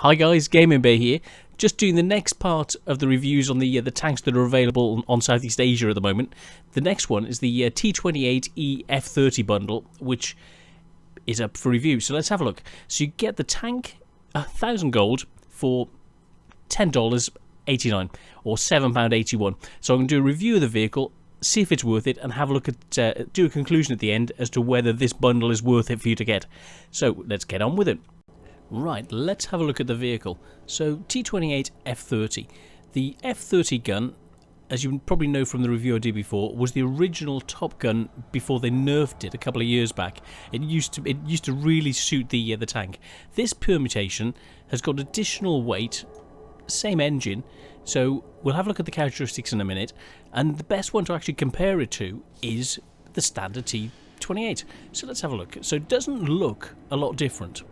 Hi guys, Gaming Bay here. Just doing the next part of the reviews on the tanks that are available on Southeast Asia at the moment. The next one is the T28 E F30 Bundle, which is up for review. So let's have a look. So you get the tank, 1,000 gold for $10.89 or £7.81. So I'm going to do a review of the vehicle, see if it's worth it, and have a look at do a conclusion at the end as to whether this bundle is worth it for you to get. So let's get on with it. Right, let's have a look at the vehicle. So T28 F30. The F30 gun, as you probably know from the review I did before, was the original Top Gun before they nerfed it a couple of years back. It used to really suit the tank. This permutation has got additional weight, same engine, so we'll have a look at the characteristics in a minute, and the best one to actually compare it to is the standard T28. So let's have a look. So it doesn't look a lot different.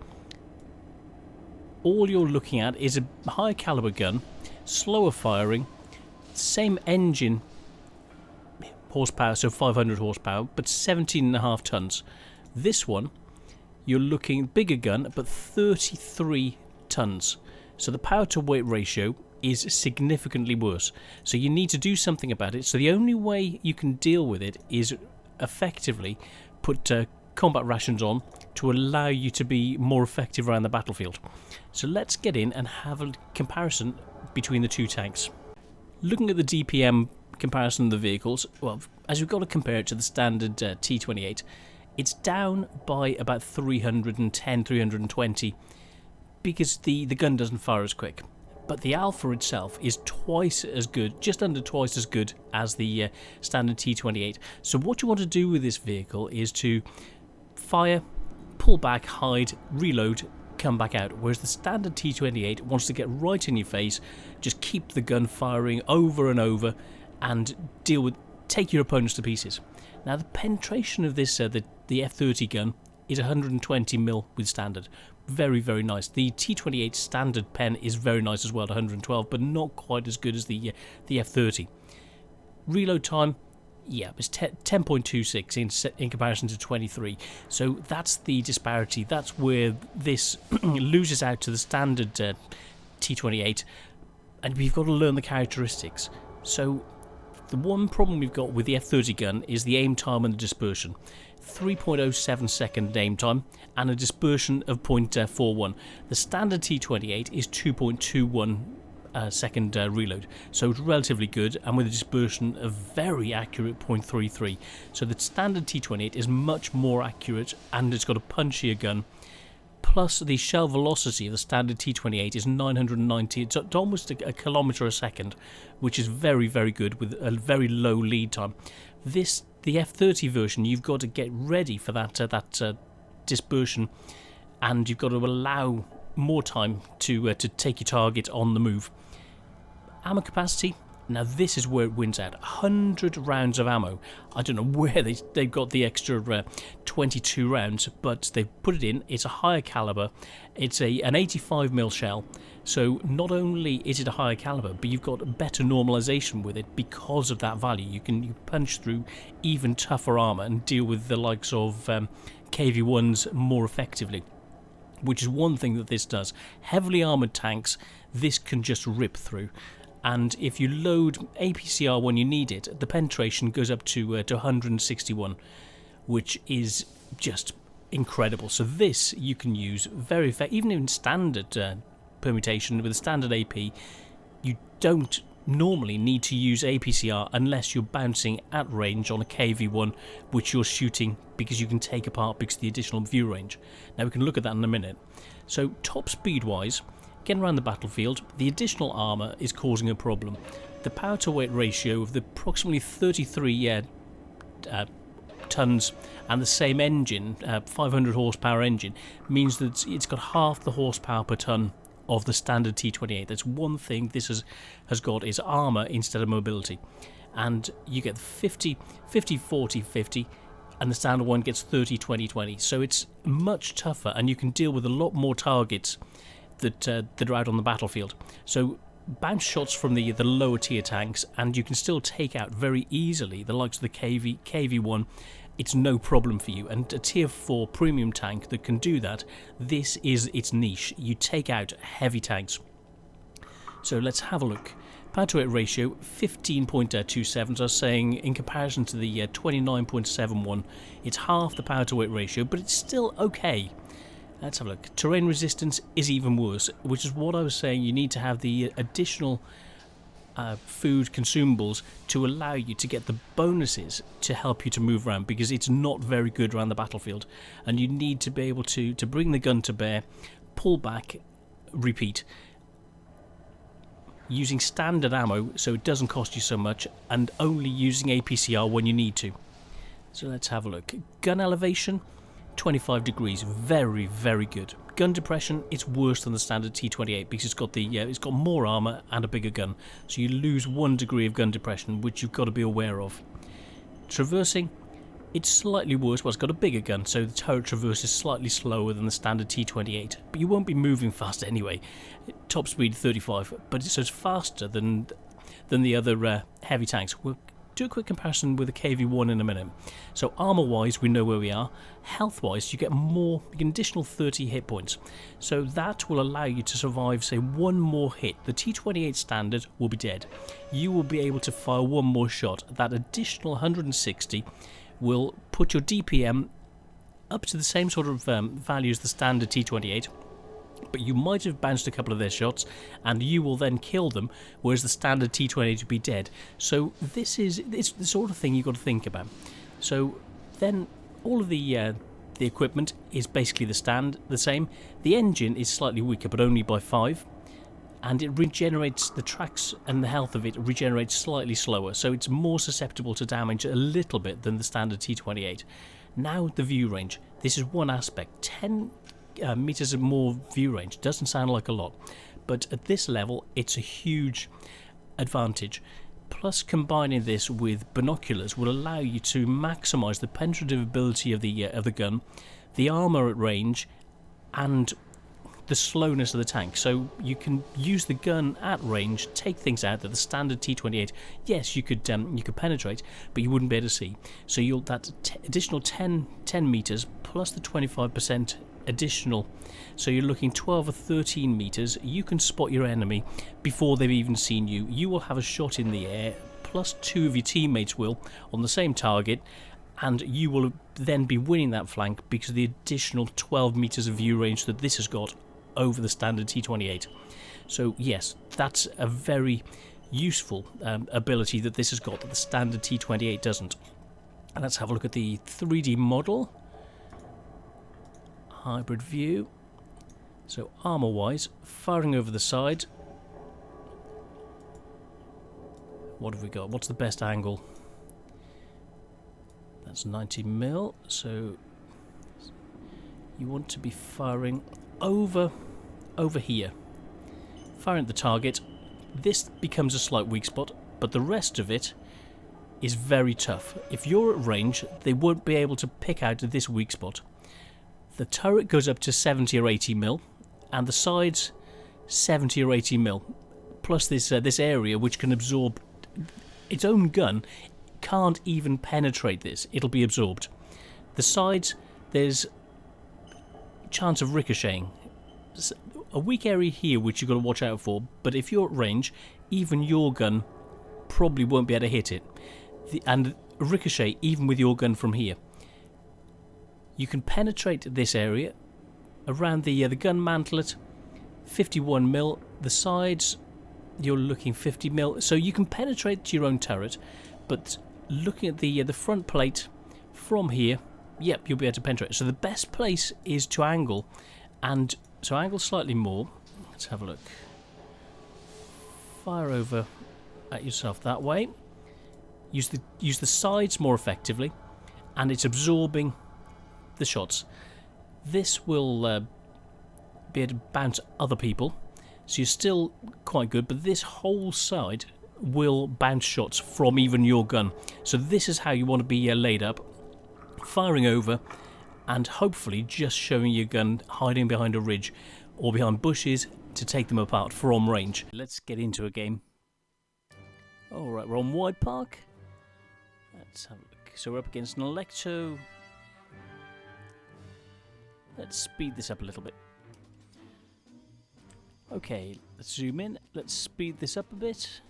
All you're looking at is a higher caliber gun, slower firing, same engine horsepower, so 500 horsepower, but 17.5 tons. This one, you're looking bigger gun, but 33 tons. So the power to weight ratio is significantly worse. So you need to do something about it. So the only way you can deal with it is effectively put combat rations on to allow you to be more effective around the battlefield. So let's get in and have a comparison between the two tanks. Looking at the DPM comparison of the vehicles, well, as we've got to compare it to the standard T28, it's down by about 310, 320 because the gun doesn't fire as quick. But the Alpha itself is twice as good, just under twice as good as the standard T28. So what you want to do with this vehicle is to fire, pull back, hide, reload, come back out. Whereas the standard T28 wants to get right in your face, just keep the gun firing over and over, and take your opponents to pieces. Now the penetration of this, the F30 gun, is 120mm with standard. Very, very nice. The T28 standard pen is very nice as well, 112, but not quite as good as the F30. Reload time, yeah, it's 10.26 in comparison to 23. So that's the disparity. That's where this loses out to the standard T28, and we've got to learn the characteristics. So the one problem we've got with the F30 gun is the aim time and the dispersion. 3.07 second aim time and a dispersion of 0.41. The standard T28 is 2.21 second reload, so it's relatively good, and with a dispersion of very accurate 0.33. So the standard T28 is much more accurate, and it's got a punchier gun. Plus the shell velocity of the standard T28 is 990. It's almost a kilometre a second, which is very, very good with a very low lead time. The F30 version, you've got to get ready for that dispersion, and you've got to allow more time to take your target on the move. Ammo capacity, now this is where it wins out. 100 rounds of ammo. I don't know where they've got the extra 22 rounds, but they've put it in. It's a higher caliber. It's an 85mm shell. So not only is it a higher caliber, but you've got better normalization with it because of that value. You can punch through even tougher armor and deal with the likes of KV-1s more effectively, which is one thing that this does. Heavily armored tanks, this can just rip through. And if you load APCR when you need it, the penetration goes up to 161, which is just incredible. So this you can use very effectively, even in standard permutation with a standard AP. You don't normally need to use APCR unless you're bouncing at range on a KV-1, which you're shooting because you can take apart because of the additional view range. Now we can look at that in a minute. So top speed wise, getting around the battlefield, the additional armour is causing a problem. The power to weight ratio of the approximately 33 tons and the same engine, 500 horsepower engine, means that it's got half the horsepower per ton of the standard T28. That's one thing this has got, is armour instead of mobility. And you get 50, 40, 50, and the standard one gets 30, 20, 20. So it's much tougher, and you can deal with a lot more targets that are out on the battlefield. So bounce shots from the lower tier tanks, and you can still take out very easily the likes of the KV-1 it's no problem for you. And a tier 4 premium tank that can do that, this is its niche. You take out heavy tanks. So let's have a look. Power to weight ratio 15.27, as I was saying, in comparison to the 29.71, it's half the power to weight ratio, but it's still okay. Let's have a look. Terrain resistance is even worse, which is what I was saying. You need to have the additional food consumables to allow you to get the bonuses to help you to move around, because it's not very good around the battlefield, and you need to be able to bring the gun to bear, pull back, repeat, using standard ammo so it doesn't cost you so much, and only using APCR when you need to. So let's have a look. Gun elevation 25 degrees, very, very good. Gun depression, it's worse than the standard T28 because it's got more armor and a bigger gun, so you lose 1 degree of gun depression, which you've got to be aware of. Traversing, it's slightly worse. Well, it's got a bigger gun, so the turret traverse is slightly slower than the standard T28, but you won't be moving fast anyway. Top speed 35, but it's faster than the other heavy tanks. We'll do a quick comparison with the KV-1 in a minute. So armor-wise, we know where we are. Health-wise, you get an additional 30 hit points. So that will allow you to survive, say, one more hit. The T28 standard will be dead. You will be able to fire one more shot. That additional 160 will put your DPM up to the same sort of value as the standard T28, but you might have bounced a couple of their shots and you will then kill them, whereas the standard T28 would be dead. So it's the sort of thing you've got to think about. So then all of the equipment is basically the same. The engine is slightly weaker, but only by 5. And it regenerates, the tracks and the health of it regenerates slightly slower, so it's more susceptible to damage a little bit than the standard T28. Now the view range. This is one aspect. 10 meters of more view range doesn't sound like a lot, but at this level it's a huge advantage. Plus, combining this with binoculars will allow you to maximize the penetrative ability of the gun, the armor at range, and the slowness of the tank. So you can use the gun at range, take things out that the standard T28, yes, you could penetrate, but you wouldn't be able to see. So that additional 10 meters plus the 25% additional, so you're looking 12 or 13 meters. You can spot your enemy before they've even seen you. You will have a shot in the air, plus 2 of your teammates will, on the same target, and you will then be winning that flank because of the additional 12 meters of view range that this has got over the standard T28. So yes, that's a very useful ability that this has got that the standard T28 doesn't. And let's have a look at the 3D model. Hybrid view. So armor wise, firing over the side. What have we got? What's the best angle? That's 90mm, so you want to be firing over here, firing at the target. This becomes a slight weak spot, but the rest of it is very tough. If you're at range, they won't be able to pick out this weak spot. The turret goes up to 70 or 80mm, and the sides 70 or 80mm, plus this area which can absorb its own gun can't even penetrate this. It'll be absorbed. The sides, there's chance of ricocheting. A weak area here which you've got to watch out for, but if you're at range, even your gun probably won't be able to hit it. And ricochet even with your gun from here. You can penetrate this area around the gun mantlet, 51mm. The sides, you're looking 50mm, so you can penetrate to your own turret. But looking at the front plate from here, yep, you'll be able to penetrate. So the best place is to angle, and so angle slightly more. Let's have a look. Fire over at yourself that way. Use the sides more effectively, and it's absorbing the shots. This will be able to bounce other people, so you're still quite good, but this whole side will bounce shots from even your gun. So this is how you want to be laid up, firing over and hopefully just showing your gun hiding behind a ridge or behind bushes to take them apart from range. Let's get into a game. Alright, we're on Wide Park. Let's have a look. So we're up against an Electo. Let's speed this up a little bit. Okay, let's zoom in. Let's speed this up a bit.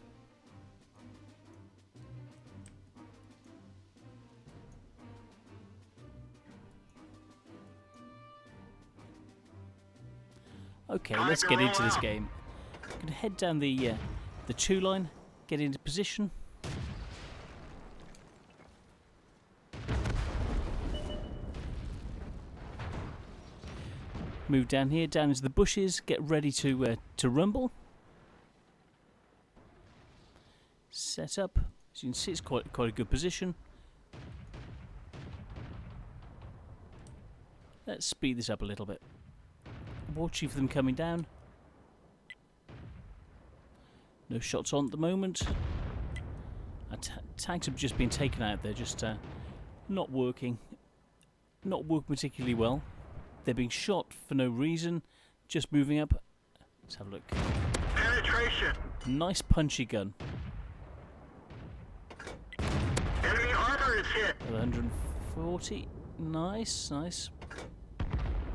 Okay, let's get into this game. I'm going to head down the 2 line, get into position. Move down here, down into the bushes, get ready to rumble. Set up. As you can see, it's quite a good position. Let's speed this up a little bit. Watching for them coming down. No shots on at the moment. Our tanks have just been taken out. They're just not working. Not working particularly well. They're being shot for no reason. Just moving up. Let's have a look. Penetration. Nice punchy gun. Enemy armor is hit. 140. Nice, nice.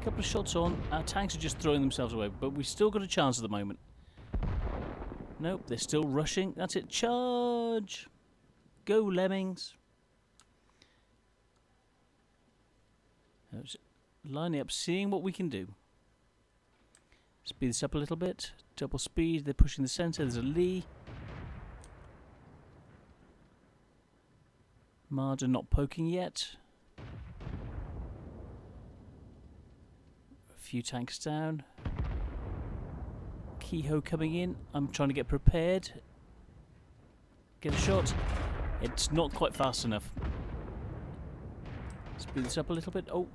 Couple of shots on. Our tanks are just throwing themselves away, but we've still got a chance at the moment. Nope, they're still rushing. That's it. Charge! Go, lemmings. Lining up, seeing what we can do. Speed this up a little bit. Double speed. They're pushing the centre. There's a Lee. Marder not poking yet. A few tanks down. Kehoe coming in. I'm trying to get prepared. Get a shot. It's not quite fast enough. Speed this up a little bit. Oh,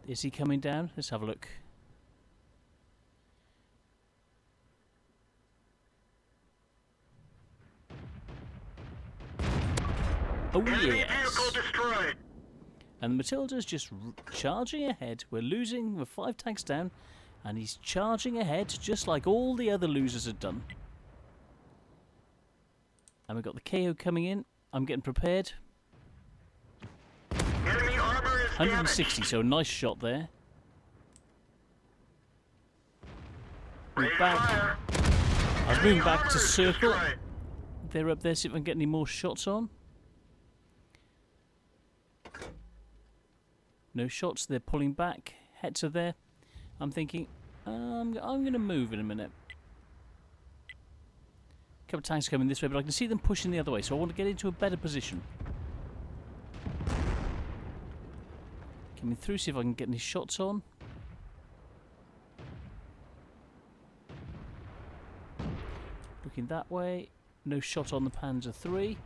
is he coming down? Let's have a look. Oh yes! Destroyed. And the Matilda's just charging ahead. We're losing. We're 5 tanks down. And he's charging ahead just like all the other losers had done. And we've got the KO coming in. I'm getting prepared. Enemy armor is 160, damaged. so a nice shot there. Move Ready to back. fire. I was Enemy moving back armor to is circle. destroyed. They're up there, see if I can get any more shots on. No shots, they're pulling back. Heads are there. I'm thinking, I'm going to move in a minute. A couple of tanks coming this way, but I can see them pushing the other way, so I want to get into a better position. Coming through, see if I can get any shots on. Looking that way. No shot on the Panzer III.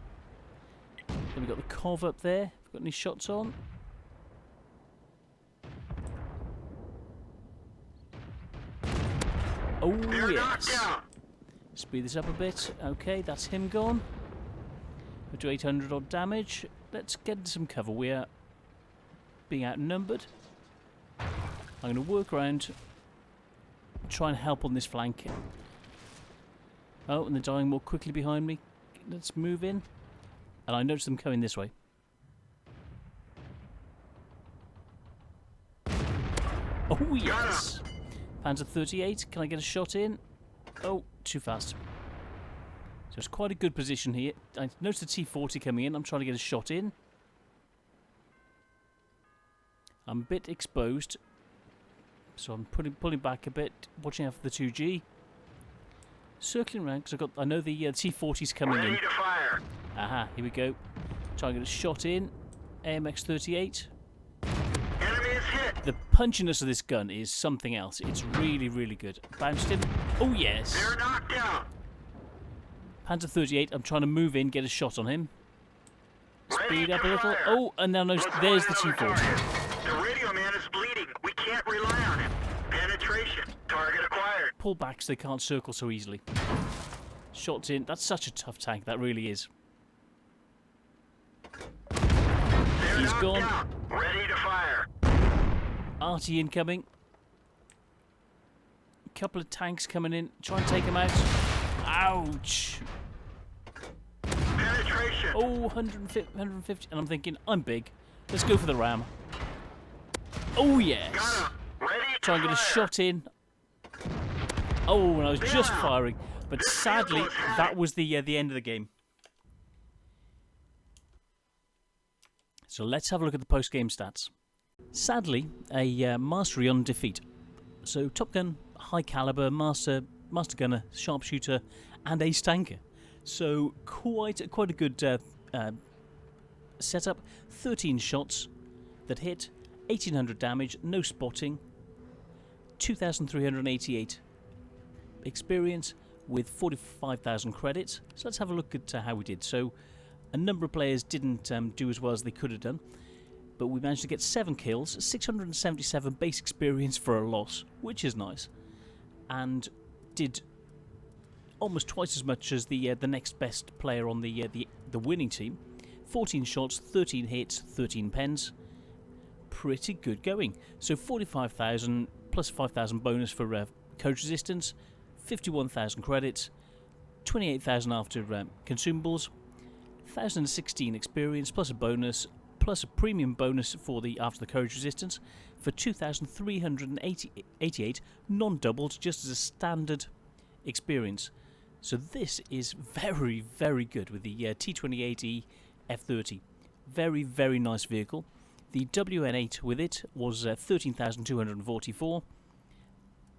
Then we've got the Cov up there. Have we got any shots on? Oh They're knocked yes. down. Speed this up a bit. Okay, that's him gone. We'll do 800 odd damage. Let's get into some cover. We are being outnumbered. I'm going to work around, try and help on this flank. Oh, and they're dying more quickly behind me. Let's move in. And I notice them coming this way. Oh yes! Panzer 38, can I get a shot in? Oh, too fast. So it's quite a good position here. I noticed the T40 coming in. I'm trying to get a shot in. I'm a bit exposed. So I'm pulling back a bit, watching out for the 2G. Circling around, because I know the T40's coming in. Ready to fire. Aha, here we go. Try and get a shot in. AMX 38. Enemy is hit. The punchiness of this gun is something else. It's really, really good. Bounced him. Oh, yes. They're knocked down. Panzer 38. I'm trying to move in, get a shot on him. Speed up a little. Fire. Oh, and now there's the T40. T40. The radio man is bleeding. We can't rely on him. Penetration. Target acquired. Pull back so they can't circle so easily. Shots in. That's such a tough tank. That really is. They're He's knocked gone. down. Ready to fire. RT incoming. Couple of tanks coming in. Try and take him out. Ouch. Penetration. Penetration. Oh, 150, and I'm thinking, I'm big. Let's go for the ram. Oh, yes. Got him. Ready to Try and get a fire. shot in. Oh, and I was just firing. But sadly, that was the end of the game. So let's have a look at the post-game stats. Sadly, a mastery on defeat. So Top Gun, High Caliber, Master Gunner, Sharpshooter, and Ace Tanker. So quite a good setup. 13 shots that hit, 1800 damage, no spotting, 2,388 experience with 45,000 credits. So let's have a look at how we did. So a number of players didn't do as well as they could have done, but we managed to get 7 kills, 677 base experience for a loss, which is nice, and did almost twice as much as the next best player on the winning team. 14 shots, 13 hits, 13 pens. Pretty good going. So 45,000 plus 5,000 bonus for coach resistance, 51,000 credits, 28,000 after consumables, 1,016 experience plus a bonus plus a premium bonus for the after the courage resistance for 2,388 non-doubled just as a standard experience. So this is very, very good with the T28 E F30. Very, very nice vehicle. The WN8 with it was 13,244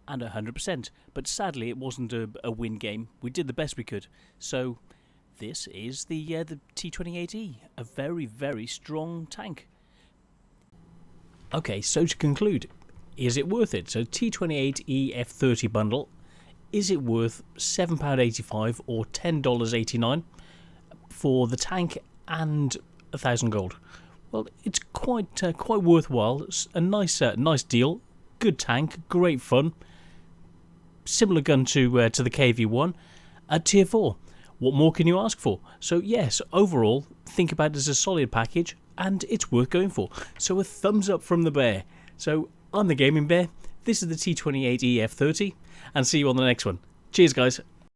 and 100%, but sadly it wasn't a win game. We did the best we could. So this is the T28E, a very, very strong tank. Okay, so to conclude, is it worth it? So T28 E F30 Bundle, is it worth £7.85 or $10.89 for the tank and 1,000 gold? Well, it's quite worthwhile. It's a nice deal. Good tank, great fun. Similar gun to the KV1 at tier 4. What more can you ask for? So yes, overall, think about it as a solid package, and it's worth going for. So a thumbs up from the bear. So I'm the Gaming Bear. This is the T28 E F30, and see you on the next one. Cheers, guys.